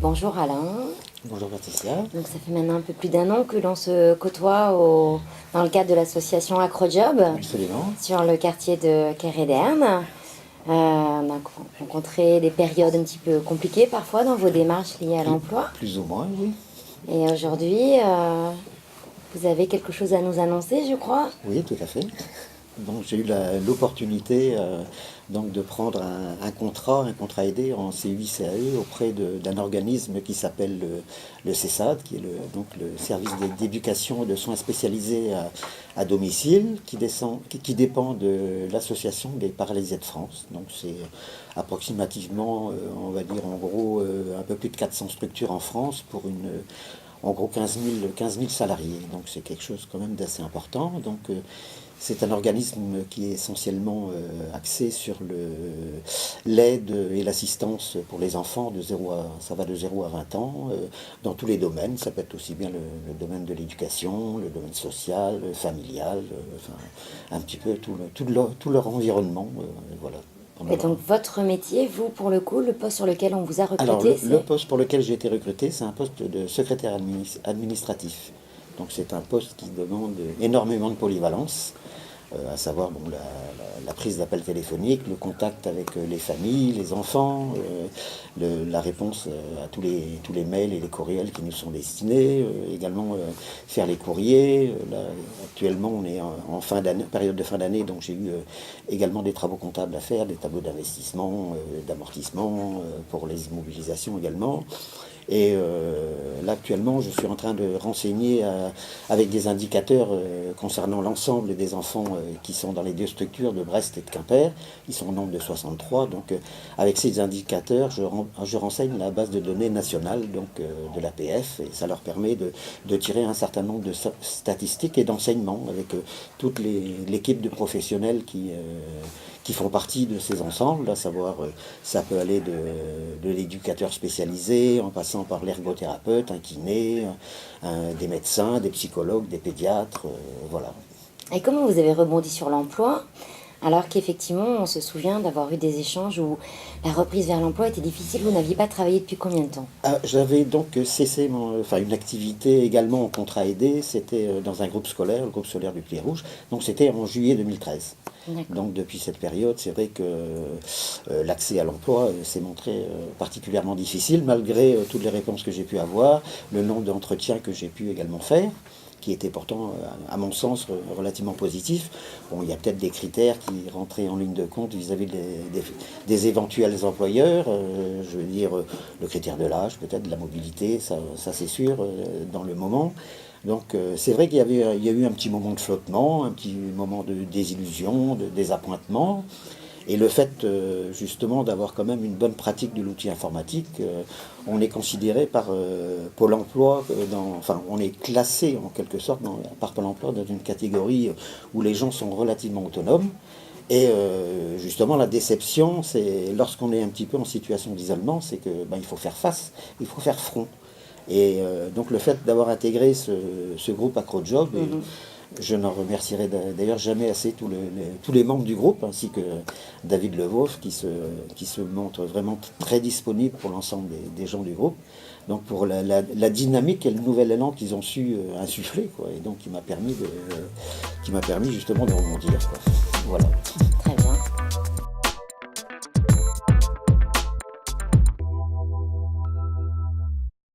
Bonjour Alain. Bonjour Patricia. Donc ça fait maintenant un peu plus d'un an que l'on se côtoie dans le cadre de l'association Acrojob Absolument. sur le quartier de Kéréderne. On a rencontré des périodes un petit peu compliquées parfois dans vos démarches liées à l'emploi. Plus ou moins, oui. Et aujourd'hui, vous avez quelque chose à nous annoncer, je crois. Oui, tout à fait. Donc j'ai eu l'opportunité donc de prendre un contrat aidé en CUI-CAE auprès d'un organisme qui s'appelle le CESAD, qui est donc le service d'éducation et de soins spécialisés à domicile, qui dépend de l'association des paralysés de France. Donc c'est approximativement, on va dire en gros, un peu plus de 400 structures en France pour en gros 15 000 salariés. Donc c'est quelque chose quand même d'assez important. Donc c'est un organisme qui est essentiellement axé sur l'aide et l'assistance pour les enfants ça va de 0 à 20 ans, dans tous les domaines. Ça peut être aussi bien le domaine de l'éducation, le domaine social, familial, enfin un petit peu tout leur environnement, voilà. Et donc votre métier, vous pour le coup, le poste sur lequel on vous a Alors, recruté, le poste pour lequel j'ai été recruté, c'est un poste de secrétaire administratif. Donc, c'est un poste qui demande énormément de polyvalence, à savoir bon, la prise d'appel téléphonique, le contact avec les familles, les enfants, la réponse à tous les mails et les courriels qui nous sont destinés, également faire les courriers. Là, actuellement, on est en période de fin d'année, donc j'ai eu également des travaux comptables à faire, des tableaux d'investissement, d'amortissement, pour les immobilisations également. Et là, actuellement, je suis en train de renseigner avec des indicateurs concernant l'ensemble des enfants qui sont dans les deux structures de Brest et de Quimper. Ils sont au nombre de 63. Donc, avec ces indicateurs, je renseigne la base de données nationale donc, de l'APF. Et ça leur permet de tirer un certain nombre de statistiques et d'enseignements avec toute l'équipe de professionnels qui font partie de ces ensembles, à savoir ça peut aller de l'éducateur spécialisé, en passant par l'ergothérapeute, un kiné, des médecins, des psychologues, des pédiatres, voilà. Et comment vous avez rebondi sur l'emploi alors qu'effectivement on se souvient d'avoir eu des échanges où la reprise vers l'emploi était difficile, vous n'aviez pas travaillé depuis combien de temps? J'avais donc cessé une activité également en contrat aidé, c'était dans un groupe scolaire, le groupe scolaire du Pied Rouge, donc c'était en juillet 2013. Donc depuis cette période, c'est vrai que l'accès à l'emploi s'est montré particulièrement difficile, malgré toutes les réponses que j'ai pu avoir, le nombre d'entretiens que j'ai pu également faire, qui était pourtant, à mon sens, relativement positif. Bon, il y a peut-être des critères qui rentraient en ligne de compte vis-à-vis des éventuels employeurs. Je veux dire, le critère de l'âge, peut-être, de la mobilité, ça c'est sûr, dans le moment. Donc c'est vrai qu'il y a eu un petit moment de flottement, un petit moment de désillusion, de désappointement. Et le fait justement d'avoir quand même une bonne pratique de l'outil informatique, on est considéré par Pôle emploi, on est classé en quelque sorte par Pôle emploi dans une catégorie où les gens sont relativement autonomes. Et justement la déception, c'est lorsqu'on est un petit peu en situation d'isolement, c'est que il faut faire face, il faut faire front. Et donc le fait d'avoir intégré ce groupe Acrojob, je n'en remercierai d'ailleurs jamais assez tous les membres du groupe, ainsi que David Leveuf, qui se montre vraiment très disponible pour l'ensemble des gens du groupe. Donc pour la dynamique et le nouvel élan qu'ils ont su insuffler, quoi, et donc qui m'a permis justement de rebondir, quoi. Voilà. Très